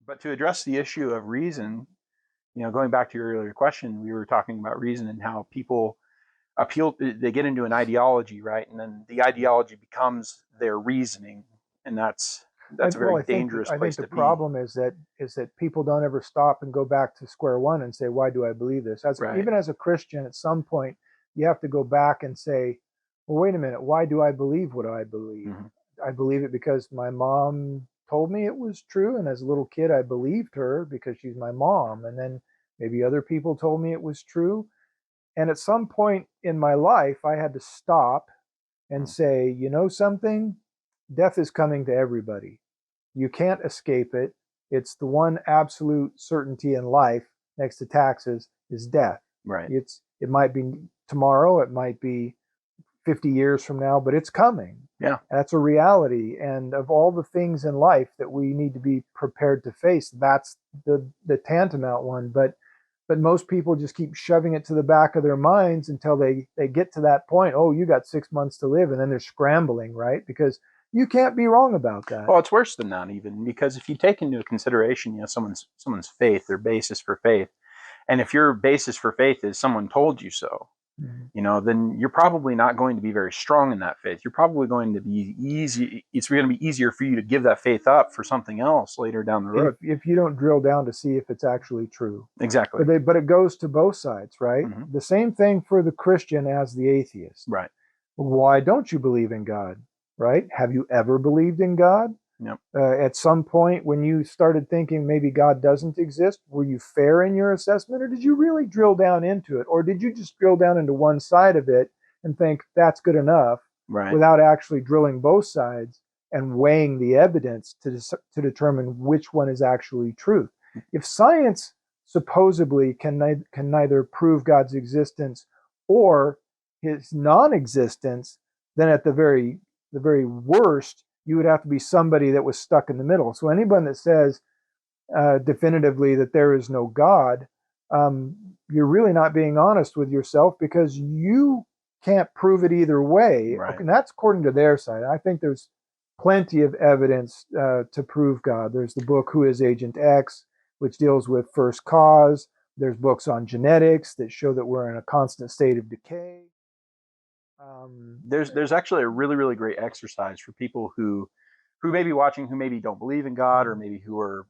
But to address the issue of reason, going back to your earlier question, we were talking about reason and how people they get into an ideology, right? And then the ideology becomes their reasoning, and that's a very dangerous I think place the to be. problem is that people don't ever stop and go back to square one and say, why do I believe this? As Right. even as a Christian, at some point, you have to go back and say, well, wait a minute, why do I believe what I believe? Hmm. I believe it because my mom told me it was true, and as a little kid, I believed her because she's my mom, and then maybe other people told me it was true. And at some point in my life, I had to stop and say, you know something? Death is coming to everybody. You can't escape it. It's the one absolute certainty in life next to taxes is death. Right. It might be tomorrow, it might be 50 years from now, but it's coming. Yeah. That's a reality. And of all the things in life that we need to be prepared to face, that's the tantamount one. But most people just keep shoving it to the back of their minds until they get to that point. Oh, you got 6 months to live, and then they're scrambling, right? Because you can't be wrong about that. Well, it's worse than that even, because if you take into consideration, someone's faith, their basis for faith, and if your basis for faith is someone told you so, Mhm. then you're probably not going to be very strong in that faith. You're probably going to be easy. It's going to be easier for you to give that faith up for something else later down the road. If you don't drill down to see if it's actually true. Exactly. But it goes to both sides, right? Hmm. The same thing for the Christian as the atheist. Right. Why don't you believe in God? Right? Have you ever believed in God? Yep. At some point, when you started thinking maybe God doesn't exist, were you fair in your assessment, or did you really drill down into it, or did you just drill down into one side of it and think that's good enough, Right. without actually drilling both sides and weighing the evidence to determine which one is actually truth? If science supposedly can neither prove God's existence or his non-existence, then at the very worst, you would have to be somebody that was stuck in the middle. So anyone that says definitively that there is no God, um, you're really not being honest with yourself, because you can't prove it either way. Okay, Right. and that's according to their side. I think there's plenty of evidence to prove God. There's the book Who is Agent X, which deals with first cause. There's books on genetics that show that we're in a constant state of decay. Um, There's actually a really really great exercise for people who may be watching, who maybe don't believe in God, or maybe who are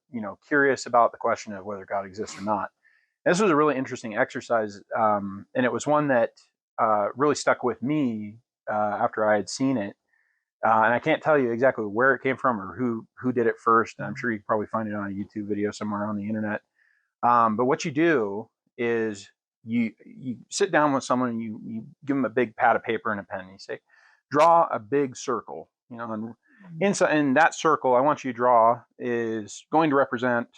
curious about the question of whether God exists or not. This was a really interesting exercise, and it was one that really stuck with me after I had seen it. And I can't tell you exactly where it came from or who did it first. And I'm sure you can probably find it on a YouTube video somewhere on the internet. But what you do is you sit down with someone and you give them a big pad of paper and a pen. And you say, draw a big circle. And inside in that circle, I want you to draw is going to represent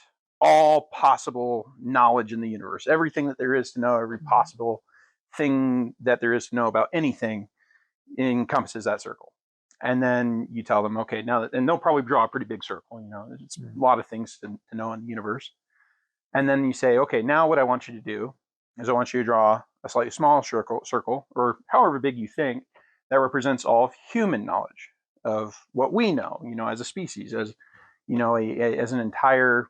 all possible knowledge in the universe, everything that there is to know, every possible thing that there is to know about anything encompasses that circle. And then you tell them, okay, now that, and they'll probably draw a pretty big circle. It's a lot of things to know in the universe. And then you say, okay, now what I want you to do is I want you to draw a slightly smaller circle, or however big you think, that represents all of human knowledge of what we know, as a species, as as an entire,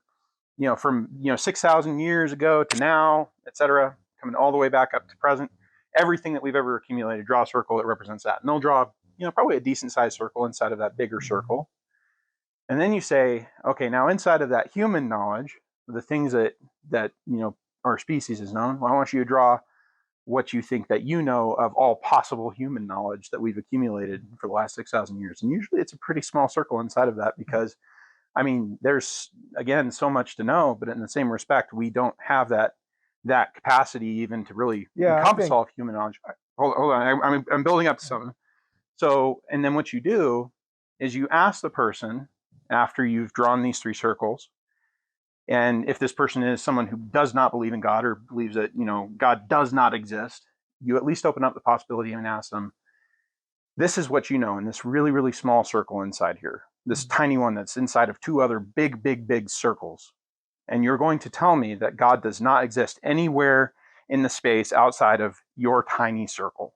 from 6,000 years ago to now, etc., coming all the way back up to present, everything that we've ever accumulated. Draw a circle that represents that, and they'll draw, probably a decent sized circle inside of that bigger circle. And then you say, okay, now inside of that human knowledge, the things that our species is known, well, I want you to draw what you think that of all possible human knowledge that we've accumulated for the last 6,000 years. And usually it's a pretty small circle inside of that, because I mean, there's again so much to know, but in the same respect, we don't have that capacity even to really yeah, I encompass think all of human knowledge. Hold on, I'm building up to something. So, and then what you do is you ask the person after you've drawn these three circles, and if this person is someone who does not believe in God, or believes that God does not exist, you at least open up the possibility and ask them, this is what you know in this really really small circle inside here, this tiny one that's inside of two other big big big circles, and you're going to tell me that God does not exist anywhere in the space outside of your tiny circle.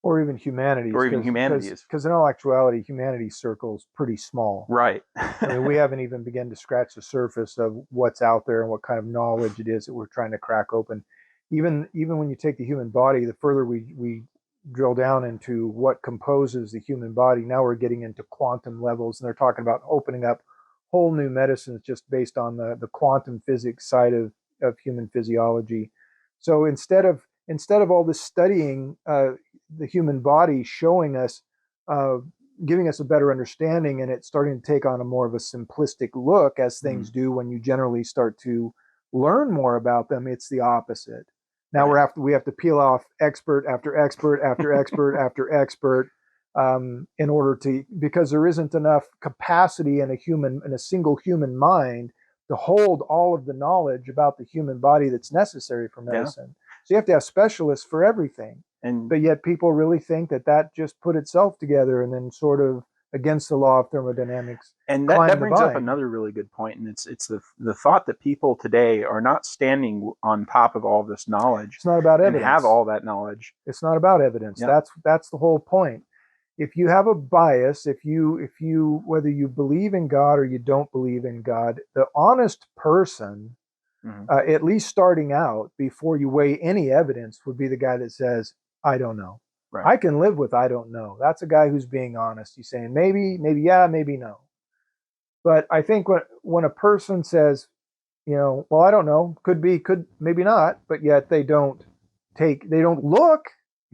or even humanities, or even humanities. because in all actuality, humanity's circle is pretty small. Right. I mean, we haven't even begun to scratch the surface of what's out there and what kind of knowledge it is that we're trying to crack open. Even when you take the human body, the further we drill down into what composes the human body, now we're getting into quantum levels, and they're talking about opening up whole new medicines just based on the quantum physics side of human physiology. So instead of all this studying the human body, showing us, giving us a better understanding, and it's starting to take on a more of a simplistic look, as things do when you generally start to learn more about them, it's the opposite. Now we have to peel off expert after expert after expert after expert in order to, because there isn't enough capacity in a single human mind to hold all of the knowledge about the human body that's necessary for medicine. So you have to have specialists for everything. But yet people really think that just put itself together, and then sort of against the law of thermodynamics. And that brings up another really good point, and it's the thought that people today are not standing on top of all this knowledge. It's not about evidence. And have all that knowledge. It's not about evidence. Yep. That's the whole point. If you have a bias, if you whether you believe in God or you don't believe in God, the honest person, at least starting out, before you weigh any evidence, would be the guy that says, I don't know. Right. I can live with I don't know. That's a guy who's being honest. He's saying maybe yeah, maybe no. But I think when a person says, well, I don't know, could be, could maybe not, but yet they don't look,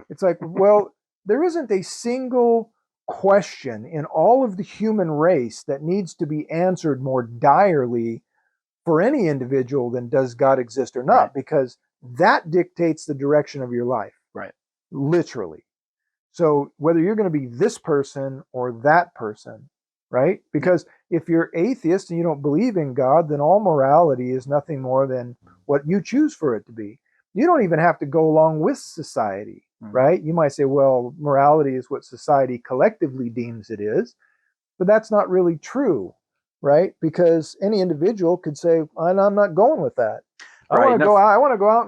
it's like, well, there isn't a single question in all of the human race that needs to be answered more direly for any individual than does God exist or not, because that dictates the direction of your life. Right. Literally. So whether you're going to be this person or that person, right? Because if you're atheist and you don't believe in God, then all morality is nothing more than what you choose for it to be. You don't even have to go along with society, right? You might say, well, morality is what society collectively deems it is, but that's not really true, right? Because any individual could say, I'm not going with that. I want to go out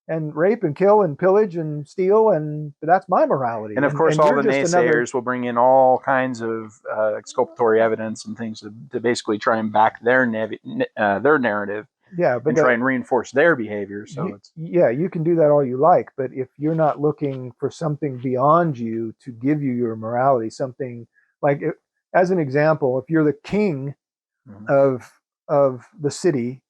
and rape and kill and pillage and steal, and that's my morality. And of course, all the naysayers will bring in all kinds of exculpatory evidence and things to basically try and back their narrative. Yeah, but try and reinforce their behavior. So you can do that all you like, but if you're not looking for something beyond you to give you your morality, something like, as an example, if you're the king of the city,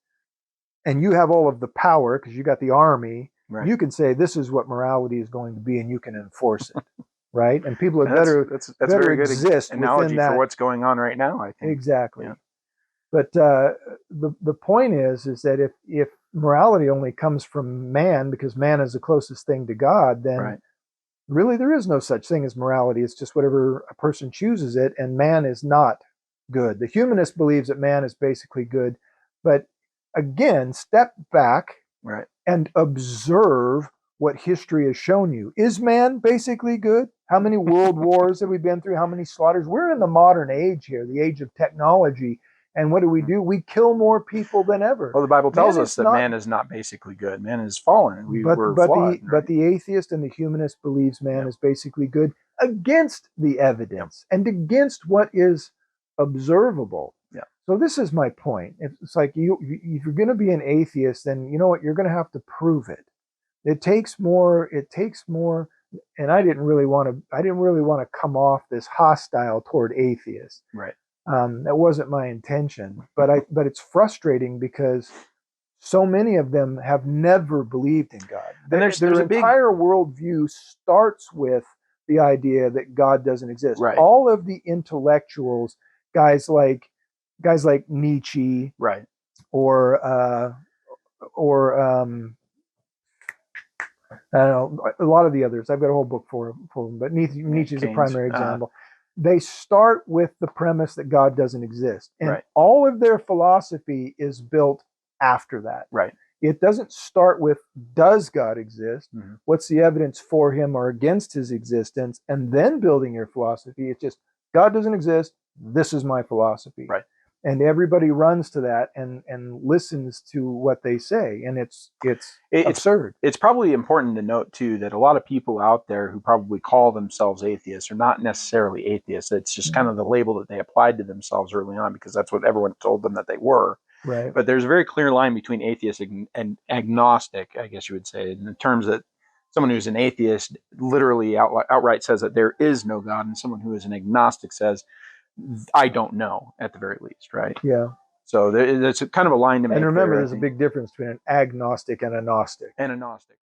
and you have all of the power because you got the army, you can say this is what morality is going to be, and you can enforce it, right? And people are that's better very good exist analogy within that. For what's going on right now, I think. Exactly. Yeah. But the point is that if morality only comes from man, because man is the closest thing to God, then really there is no such thing as morality. It's just whatever a person chooses it, and man is not good. The humanist believes that man is basically good, but again, step back and observe what history has shown you. Is man basically good? How many world wars have we been through? How many slaughters? We're in the modern age here, the age of technology. And what do? We kill more people than ever. Well, the Bible tells us that man is not basically good. Man is fallen. We're flawed. But the atheist and the humanist believes man is basically good against the evidence and against what is observable. Yeah. So this is my point. It's like if you're going to be an atheist, then you know what? You're going to have to prove it. It takes more. And I didn't really want to come off this hostile toward atheists. Right. That wasn't my intention. But it's frustrating because so many of them have never believed in God. And their entire worldview starts with the idea that God doesn't exist. Right. All of the intellectuals, guys like Nietzsche, or I don't know, a lot of the others. I've got a whole book for them, but Nietzsche is a primary example. They start with the premise that God doesn't exist, and all of their philosophy is built after that. Right. It doesn't start with, does God exist? What's the evidence for him or against his existence? And then building your philosophy. It's just, God doesn't exist. This is my philosophy. Right. and everybody runs to that and listens to what they say, and it's absurd. It's probably important to note too that a lot of people out there who probably call themselves atheists are not necessarily atheists. It's just kind of the label that they applied to themselves early on because that's what everyone told them that they were. Right. But there's a very clear line between atheist and agnostic, I guess you would say, in the terms that someone who's an atheist literally outright says that there is no God, and someone who is an agnostic says, I don't know, at the very least, right? Yeah. So there's kind of a line to make. And remember, there, there's a big difference between an agnostic and a gnostic. and a Gnostic.